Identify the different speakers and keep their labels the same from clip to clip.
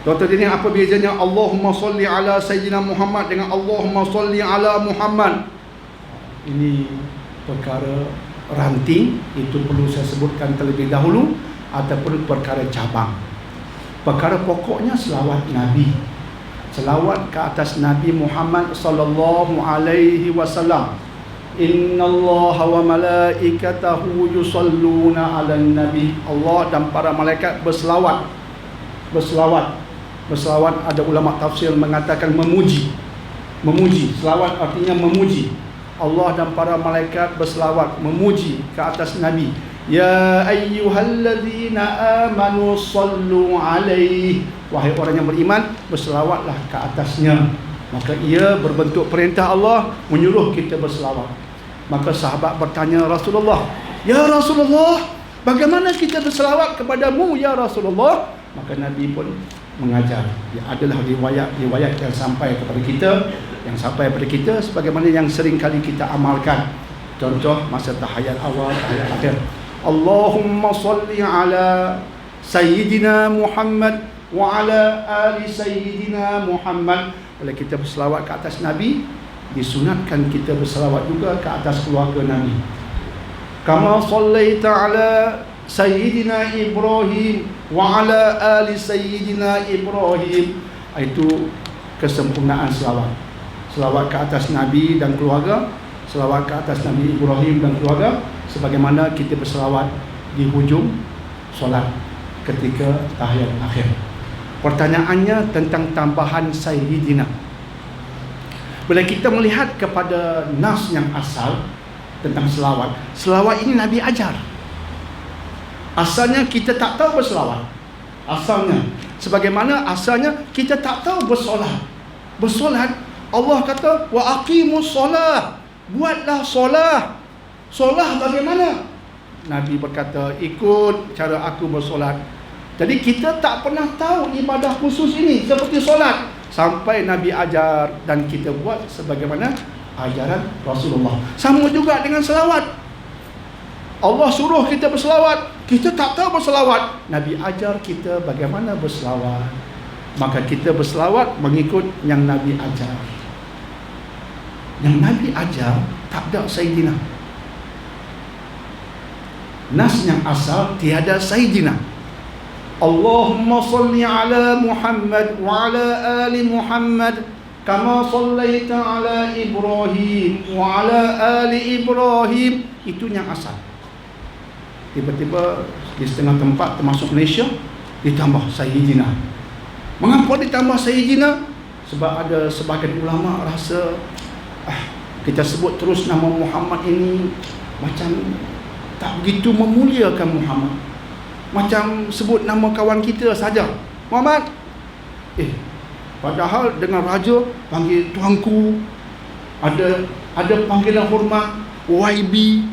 Speaker 1: Dr. Dini, apa bezanya Allahumma salli ala Sayyidina Muhammad dengan Allahumma salli ala Muhammad? Ini perkara ranting, itu perlu saya sebutkan terlebih dahulu, ataupun perkara cabang. Perkara pokoknya selawat Nabi, selawat ke atas Nabi Muhammad sallallahu alaihi wasallam. Innallaha wa malaikatahu yusalluna 'alan nabi. Allah dan para malaikat berselawat. Berselawat, ada ulama tafsir mengatakan memuji. Selawat artinya memuji. Allah dan para malaikat berselawat, memuji ke atas Nabi. Ya ayyuhalladzina amanu sallu alaihi. Wahai orang yang beriman, berselawatlah ke atasnya. Maka ia berbentuk perintah Allah menyuruh kita berselawat. Maka sahabat bertanya Rasulullah, ya Rasulullah, bagaimana kita berselawat kepadamu ya Rasulullah? Maka Nabi pun mengajar. Ya, adalah riwayat yang sampai kepada kita, sebagaimana yang sering kali kita amalkan. Contoh masa tahiyat awal, tahiyat akhir. Allahumma salli ala Sayyidina Muhammad wa ala ali Sayyidina Muhammad. Bila kita berselawat ke atas Nabi, disunatkan kita berselawat juga ke atas keluarga Nabi. Kama sallaita ala Sayyidina Ibrahim wa ala ali Sayyidina Ibrahim. Itu kesempurnaan selawat. Selawat ke atas Nabi dan keluarga, selawat ke atas Nabi Ibrahim dan keluarga, sebagaimana kita berselawat di hujung solat ketika tahiyat akhir. Pertanyaannya tentang tambahan Sayyidina. Bila kita melihat kepada nas yang asal tentang selawat, selawat ini Nabi ajar. Asalnya kita tak tahu berselawat. Asalnya, sebagaimana asalnya kita tak tahu bersolat. Bersolat, Allah kata wa aqimus solah, buatlah solat. Solat bagaimana? Nabi berkata, ikut cara aku bersolat. Jadi kita tak pernah tahu ibadah khusus ini seperti solat, sampai Nabi ajar dan kita buat sebagaimana ajaran Rasulullah. Sama juga dengan selawat. Allah suruh kita berselawat, kita tak tahu berselawat. Nabi ajar kita bagaimana berselawat. Maka kita berselawat mengikut yang Nabi ajar. Yang Nabi ajar tak ada Sayyidina. Nas yang asal tiada Sayyidina. Allahumma salli ala Muhammad wa ala ali Muhammad kama sallaita ala Ibrahim wa ala ali Ibrahim. Itu yang asal. Tiba-tiba di setengah tempat termasuk Malaysia ditambah Sayyidina. Mengapa ditambah Sayyidina? Sebab ada sebahagian ulama rasa kita sebut terus nama Muhammad ini macam tak begitu memuliakan Muhammad. Macam sebut nama kawan kita saja, Muhammad. Padahal dengan raja panggil tuanku, ada panggilan hormat YB,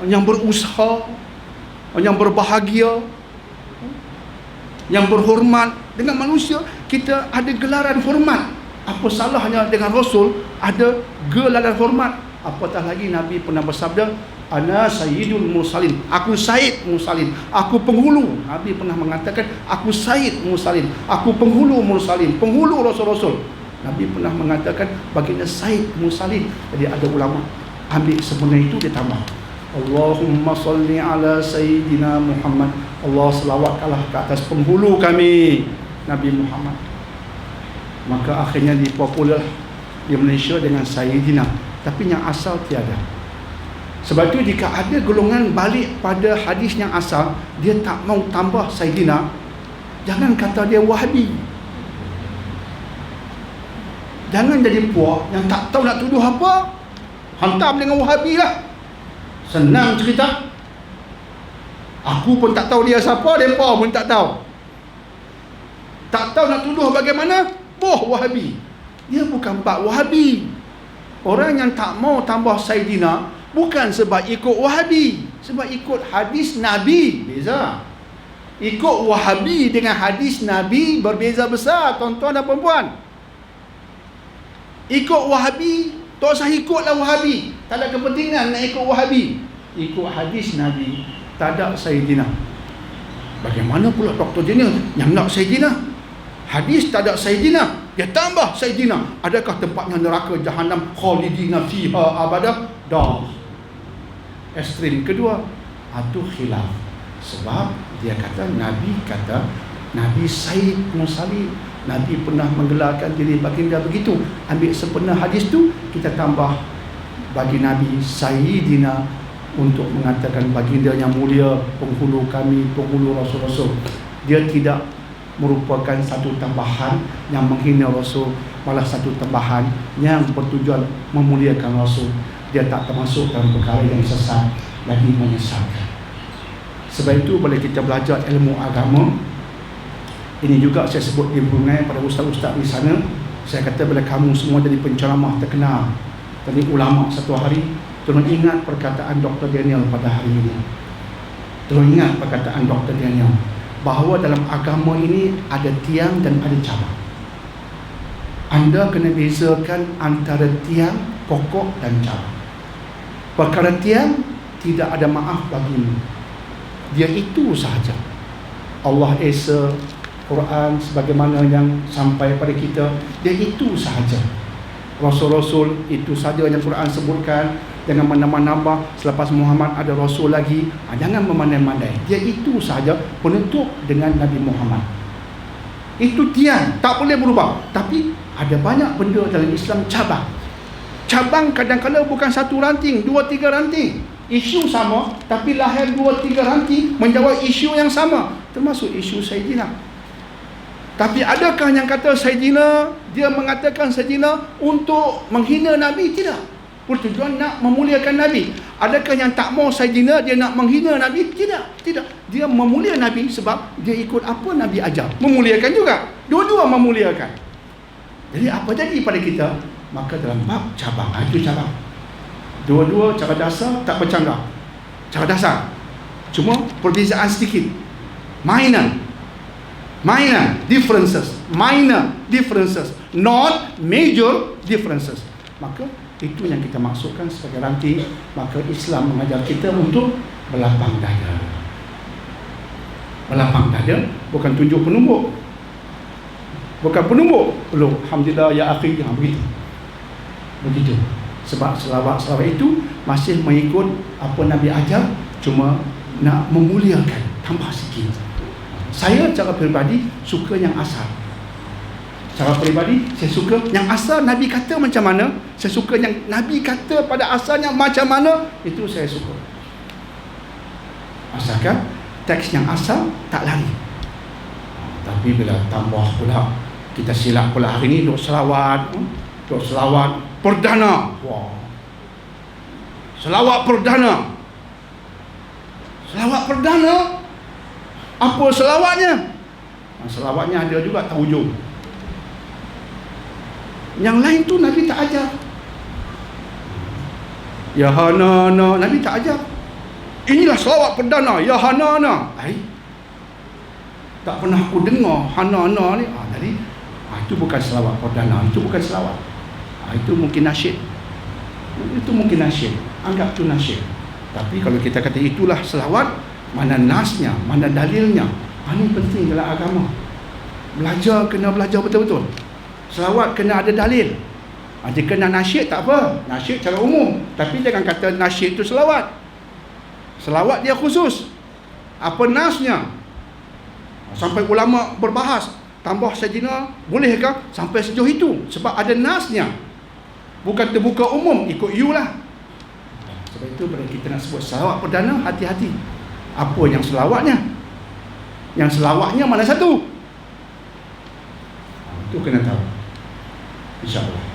Speaker 1: yang berusaha, yang berbahagia, yang berhormat. Dengan manusia kita ada gelaran hormat. Apa salahnya dengan Rasul ada gelaran hormat? Apatah lagi Nabi pernah bersabda, ana sayyidul mursalin, aku sayyid mursalin, aku penghulu. Nabi pernah mengatakan, aku sayyid mursalin, aku penghulu mursalin, penghulu rasul-rasul. Nabi pernah mengatakan baginda sayyid mursalin. Jadi ada ulama ambil sebenarnya itu ditambah Allahumma salli ala Sayyidina Muhammad. Allah selawatkanlah ke atas penghulu kami, Nabi Muhammad. Maka akhirnya dipopular di Malaysia dengan Sayyidina, tapi yang asal tiada. Sebab itu jika ada golongan balik pada hadis yang asal, dia tak mau tambah Sayyidina, jangan kata dia Wahabi. Jangan jadi puak yang tak tahu nak tuduh apa, hantam dengan Wahabi lah. Senang cerita. Aku pun tak tahu dia siapa, mereka pun tak tahu. Tak tahu nak tuduh bagaimana, Wahabi. Dia bukan bab Wahabi. Orang yang tak mau tambah Sayyidina bukan sebab ikut Wahabi, sebab ikut hadis Nabi. Beza. Ikut Wahabi dengan hadis Nabi berbeza besar, tuan-tuan dan puan-puan. Ikut Wahabi, tak usah ikutlah Wahabi, tak ada kepentingan nak ikut Wahabi. Ikut hadis Nabi, tak ada Sayyidina. Bagaimana pula Dr. Daniel yang nak Sayyidina? Hadis tak ada Sayyidina, dia tambah Sayyidina. Adakah tempatnya neraka Jahannam khalidina fiha abadah? Dah. Ekstrim kedua, itu khilaf. Sebab dia kata Nabi Sayyid Musallim, Nabi pernah menggelarkan diri baginda begitu. Ambil sepenuh hadis tu, kita tambah bagi Nabi Sayyidina untuk mengatakan baginda yang mulia, penghulu kami, penghulu Rasul-Rasul. Dia tidak merupakan satu tambahan yang menghina Rasul, malah satu tambahan yang bertujuan memuliakan Rasul. Dia tak termasuk dalam perkara yang sesat lagi menyesatkan. Sebab itu boleh kita belajar ilmu agama. Ini juga saya sebut di Brunei pada ustaz-ustaz di sana. Saya kata bila kamu semua jadi penceramah terkenal, jadi ulama satu hari, tolong ingat perkataan Dr. Daniel pada hari ini. Tolong ingat perkataan Dr. Daniel, bahawa dalam agama ini ada tiang dan ada cabang. Anda kena bezakan antara tiang, pokok dan cabang. Perkara tiang tidak ada maaf bagimu. Dia itu sahaja. Allah Esa, Quran sebagaimana yang sampai pada kita, dia itu sahaja. Rasul-Rasul itu sahaja yang Quran sebutkan. Jangan menambah-nambah, selepas Muhammad ada Rasul lagi. Jangan memandai-mandai. Dia itu sahaja, penutup dengan Nabi Muhammad. Itu tiang, tak boleh berubah. Tapi ada banyak benda dalam Islam cabang. Cabang kadang-kadang bukan satu ranting, 2-3 ranting. Isu sama, tapi lahir 2-3 ranting menjawab isu yang sama. Termasuk isu Sayyidina. Tapi adakah yang kata Sayyidina, dia mengatakan Sayyidina untuk menghina Nabi? Tidak. Bertujuan nak memuliakan Nabi. Adakah yang tak mau Sayyidina, dia nak menghina Nabi? Tidak. Dia memulia Nabi sebab dia ikut apa Nabi ajar. Memuliakan juga. Dua-dua memuliakan. Jadi apa jadi pada kita? Maka dalam bab cabang, itu cabang. Dua-dua cara dasar tak bercanggah. Cara dasar. Cuma perbezaan sedikit. Minor differences. Not major differences. Maka itu yang kita maksudkan sebagai ranting. Maka Islam mengajar kita untuk berlapang dada. Berlapang dada bukan tunjuk penumbuk. Bukan penumbuk. Belum. Alhamdulillah ya akhi. Begitu. Sebab selawat-selawat itu masih mengikut apa Nabi ajar, cuma nak memuliakan, tambah sikit. Saya cara peribadi suka yang asal. Cara peribadi saya suka yang asal Nabi kata macam mana, saya suka yang Nabi kata pada asalnya macam mana, itu saya suka. Asalkan teks yang asal tak lari. Tapi bila tambah pula, kita silap pula hari ni duk selawat perdana. Wah. Selawat perdana. Apa selawatnya? Selawatnya ada juga tak hujung. Yang lain tu Nabi tak ajar. Ya hanana, Nabi tak ajar. Inilah selawat perdana, ya hanana. Tak pernah aku dengar hanana ni. Jadi itu bukan selawat perdana, itu bukan selawat. Itu mungkin nasyid. Anggap itu nasyid. Tapi kalau kita kata itulah selawat, mana nasnya, mana dalilnya. Ini penting dalam agama. Kena belajar betul-betul. Selawat kena ada dalil. Dia kena nasyid tak apa, nasyid secara umum. Tapi jangan kata nasyid itu selawat. Selawat dia khusus. Apa nasnya? Sampai ulama berbahas, tambah Sayyidina bolehkah sampai sejauh itu? Sebab ada nasnya. Bukan terbuka umum, ikut you lah. Sebab itu bila kita nak sebut selawat perdana, hati-hati. Apa yang selawatnya? Yang selawatnya mana satu? Itu kena tahu. InsyaAllah.